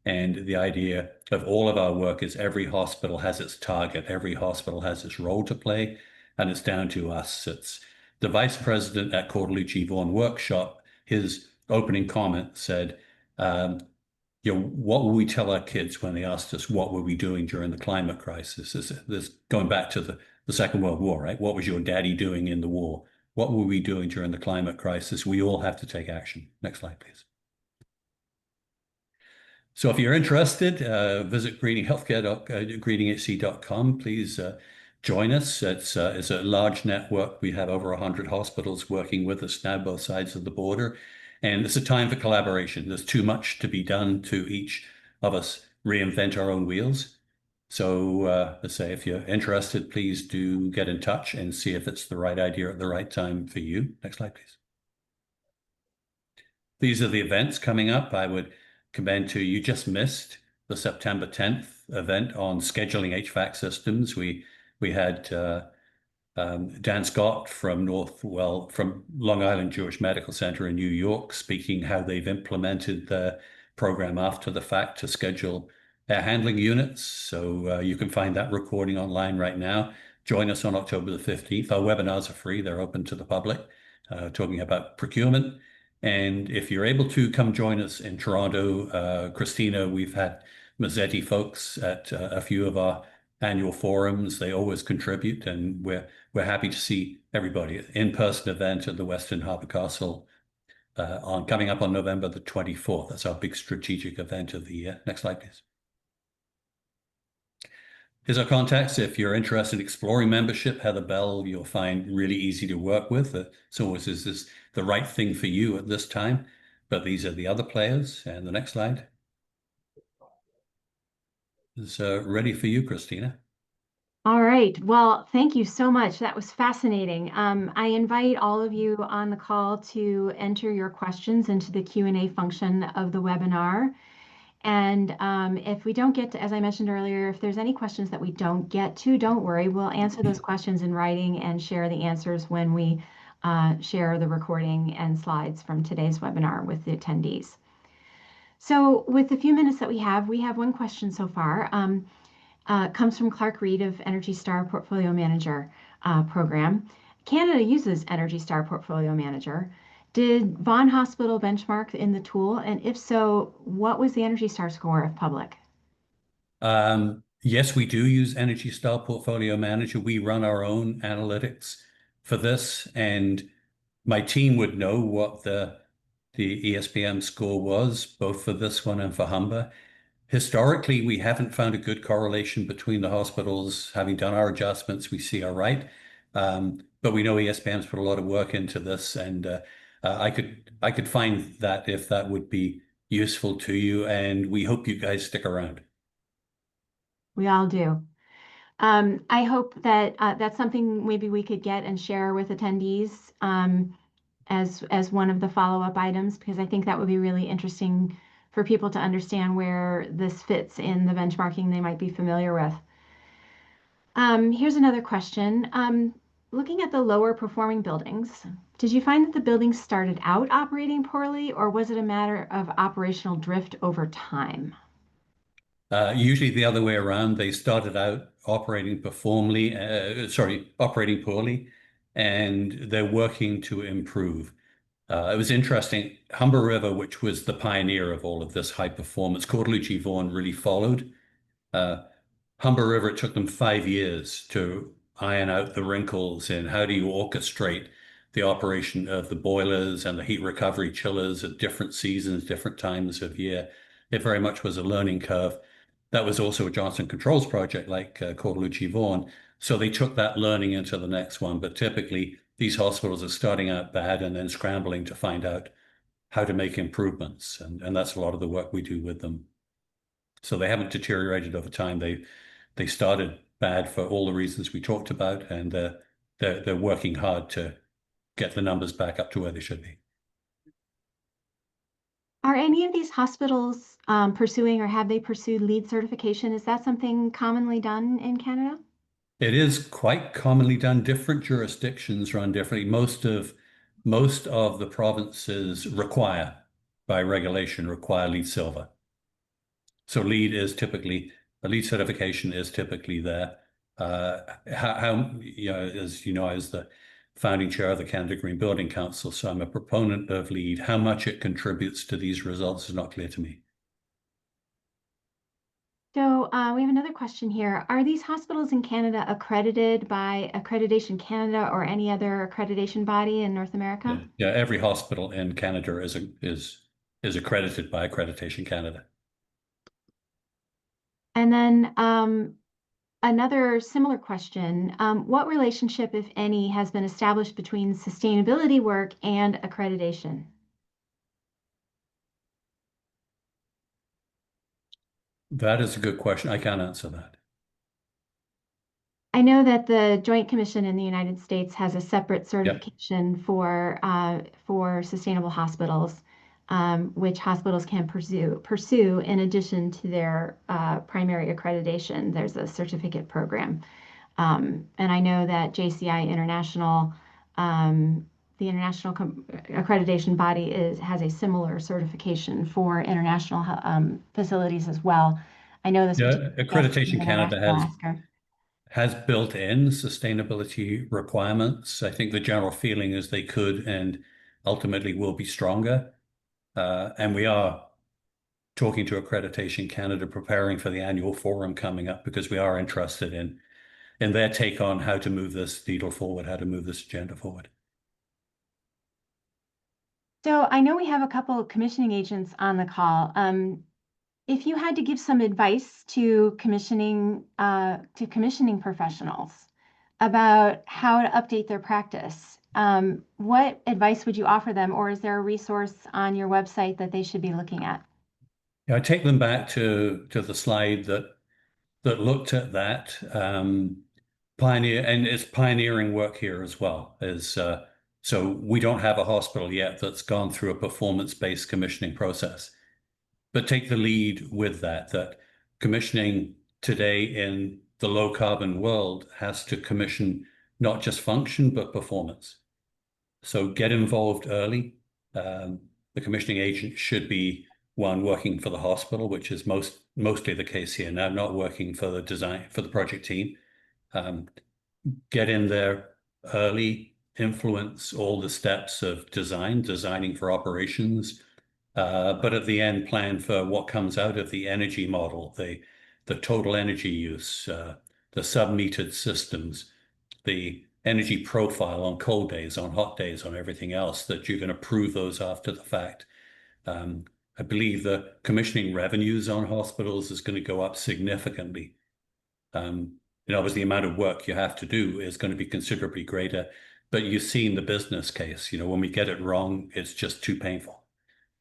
And the idea of all of our work is every hospital has its target. Every hospital has its role to play, and it's down to us. It's the vice president at Cortellucci Vaughan workshop. His opening comment said, what will we tell our kids when they asked us what were we doing during the climate crisis? This going back to the Second World War, right? What was your daddy doing in the war? What were we doing during the climate crisis? We all have to take action. Next slide, please. So if you're interested, visit greeninghc.com. Please join us. It's a large network. We have over 100 hospitals working with us now, both sides of the border. And it's a time for collaboration. There's too much to be done to each of us reinvent our own wheels. So let's say if you're interested, please do get in touch and see if it's the right idea at the right time for you. Next slide, please. These are the events coming up. I would commend to you, just missed the September 10th event on scheduling HVAC systems. We had Dan Scott from Long Island Jewish Medical Center in New York speaking how they've implemented the program after the fact to schedule air handling units. So you can find that recording online right now. Join us on October the 15th. Our webinars are free. They're open to the public, talking about procurement. And if you're able to come join us in Toronto, Christina, we've had Mazzetti folks at a few of our annual forums. They always contribute, and we're happy to see everybody. In-person event at the Western Harbour Castle coming up on November the 24th. That's our big strategic event of the year. Next slide, please. Here's our contacts. If you're interested in exploring membership, Heather Bell, you'll find really easy to work with. So is this the right thing for you at this time? But these are the other players. And the next slide is ready for you, Christina. All right. Well, thank you so much. That was fascinating. I invite all of you on the call to enter your questions into the Q&A function of the webinar. And if we don't get to, as I mentioned earlier, if there's any questions that we don't get to, don't worry. We'll answer those questions in writing and share the answers when we share the recording and slides from today's webinar with the attendees. So with the few minutes that we have one question so far. Comes from Clark Reed of Energy Star Portfolio Manager program. Canada uses Energy Star Portfolio Manager. Did Vaughan Hospital benchmark in the tool? And if so, what was the Energy Star score of public? Yes, we do use Energy Star Portfolio Manager. We run our own analytics for this, and my team would know what the ESPM score was, both for this one and for Humber. Historically, we haven't found a good correlation between the hospitals. Having done our adjustments, we see are right. But we know ESPM's put a lot of work into this, and I could find that if that would be useful to you, and we hope you guys stick around. We all do. I hope that that's something maybe we could get and share with attendees as one of the follow-up items, because I think that would be really interesting for people to understand where this fits in the benchmarking they might be familiar with. Here's another question. Looking at the lower performing buildings, did you find that the buildings started out operating poorly, or was it a matter of operational drift over time? Usually the other way around. They started out operating poorly, and they're working to improve. It was interesting. Humber River, which was the pioneer of all of this high performance, Cortellucci Vaughan really followed. Uh, Humber River, it took them 5 years to iron out the wrinkles in how do you orchestrate the operation of the boilers and the heat recovery chillers at different seasons, different times of year. It very much was a learning curve. That was also a Johnson Controls project like Cortellucci Vaughan. So they took that learning into the next one. But typically, these hospitals are starting out bad and then scrambling to find out how to make improvements. And that's a lot of the work we do with them. So they haven't deteriorated over time. They started bad for all the reasons we talked about, and they're working hard to get the numbers back up to where they should be. Are any of these hospitals pursuing, or have they pursued LEED certification? Is that something commonly done in Canada? It is quite commonly done. Different jurisdictions run differently. Most of the provinces by regulation, require LEED Silver. So LEED certification is typically there. As you know, I was the founding chair of the Canada Green Building Council, so I'm a proponent of LEED. How much it contributes to these results is not clear to me. So we have another question here. Are these hospitals in Canada accredited by Accreditation Canada or any other accreditation body in North America? Yeah, every hospital in Canada is accredited by Accreditation Canada. And then another similar question. What relationship, if any, has been established between sustainability work and accreditation? That is a good question. I can't answer that. I know that the Joint Commission in the United States has a separate Yep. certification for sustainable hospitals, which hospitals can pursue in addition to their primary accreditation. There's a certificate program, and I know that JCI International, the international accreditation body, has a similar certification for international facilities as well. I know this Yeah, particular Accreditation Canada Alaska. has built in sustainability requirements. I think the general feeling is they could and ultimately will be stronger. And we are talking to Accreditation Canada, preparing for the annual forum coming up because we are interested in their take on how to move this needle forward, how to move this agenda forward. So I know we have a couple of commissioning agents on the call. If you had to give some advice to commissioning professionals about how to update their practice, what advice would you offer them, or is there a resource on your website that they should be looking at? Yeah, I take them back to the slide that looked at that pioneer, and it's pioneering work here as well. So we don't have a hospital yet that's gone through a performance-based commissioning process. But take the lead with that commissioning today in the low carbon world has to commission not just function, but performance. So get involved early. The commissioning agent should be one working for the hospital, which is mostly the case here now, not working for the project team. Get in there early, influence all the steps of designing for operations, but at the end, plan for what comes out of the energy model, the total energy use, the sub-metered systems, the energy profile on cold days, on hot days, on everything else, that you're going to prove those after the fact. I believe the commissioning revenues on hospitals is going to go up significantly. Obviously, the amount of work you have to do is going to be considerably greater, but you've seen the business case. When we get it wrong, it's just too painful.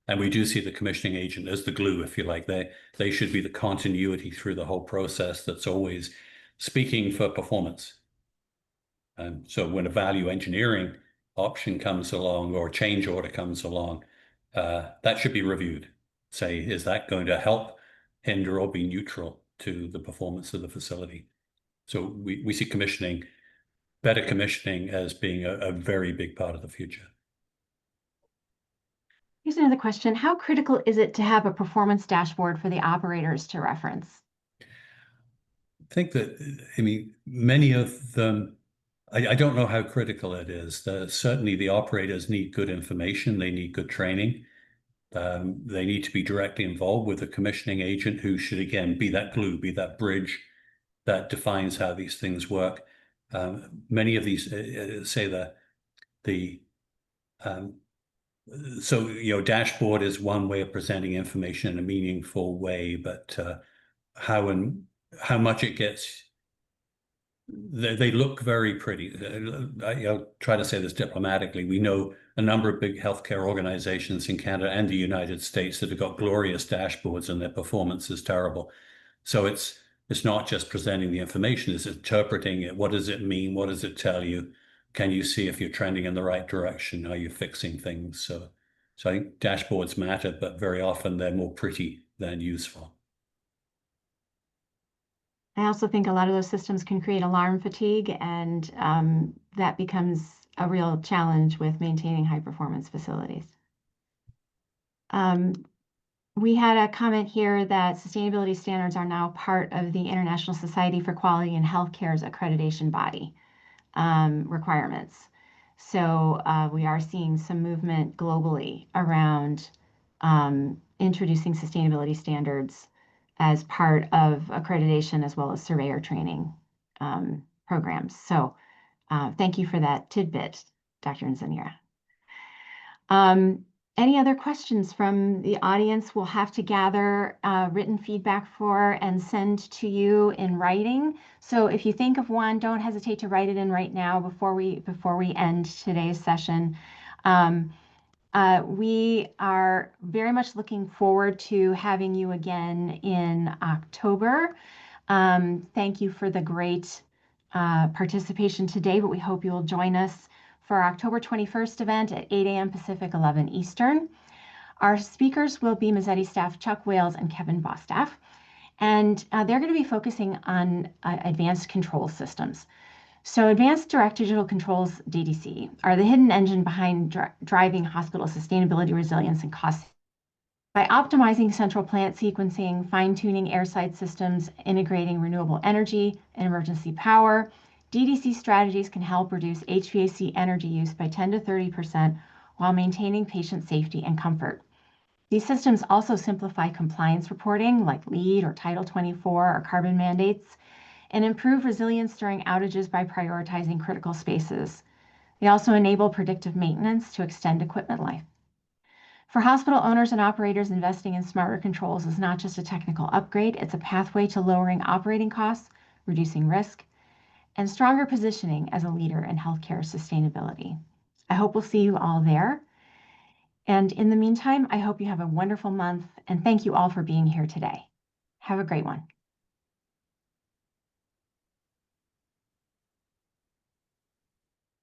And we do see the commissioning agent as the glue, if you like. They should be the continuity through the whole process that's always speaking for performance. And so when a value engineering option comes along or a change order comes along, that should be reviewed. Say, is that going to help, hinder, or be neutral to the performance of the facility? So we see better commissioning as being a very big part of the future. Here's another question. How critical is it to have a performance dashboard for the operators to reference? I think that, I mean, many of them, I don't know how critical it is. Certainly the operators need good information. They need good training. They need to be directly involved with a commissioning agent who should, again, be that glue, be that bridge that defines how these things work. Many of these say that um, so, dashboard is one way of presenting information in a meaningful way, but how much it gets, they look very pretty. I'll try to say this diplomatically. We know a number of big healthcare organizations in Canada and the United States that have got glorious dashboards and their performance is terrible. So it's not just presenting the information, it's interpreting it. What does it mean? What does it tell you? Can you see if you're trending in the right direction? Are you fixing things? So I think dashboards matter, but very often they're more pretty than useful. I also think a lot of those systems can create alarm fatigue, and that becomes a real challenge with maintaining high performance facilities. We had a comment here that sustainability standards are now part of the International Society for Quality in Healthcare's accreditation body requirements. So we are seeing some movement globally around introducing sustainability standards as part of accreditation as well as surveyor training programs. So thank you for that tidbit, Dr. Nzanira. Any other questions from the audience? We'll have to gather written feedback for and send to you in writing. So if you think of one, don't hesitate to write it in right now before we end today's session. We are very much looking forward to having you again in October. Thank you for the great participation today, but we hope you will join us for our October 21st event at 8 a.m. Pacific, 11 Eastern. Our speakers will be Mazzetti staff Chuck Wales and Kevin Bostaff, and they're going to be focusing on advanced control systems. So Advanced Direct Digital Controls, DDC, are the hidden engine behind driving hospital sustainability, resilience, and cost. By optimizing central plant sequencing, fine-tuning airside systems, integrating renewable energy and emergency power, DDC strategies can help reduce HVAC energy use by 10 to 30% while maintaining patient safety and comfort. These systems also simplify compliance reporting like LEED or Title 24 or carbon mandates, and improve resilience during outages by prioritizing critical spaces. They also enable predictive maintenance to extend equipment life. For hospital owners and operators, investing in smarter controls is not just a technical upgrade, it's a pathway to lowering operating costs, reducing risk, and stronger positioning as a leader in healthcare sustainability. I hope we'll see you all there. And in the meantime, I hope you have a wonderful month, and thank you all for being here today. Have a great one.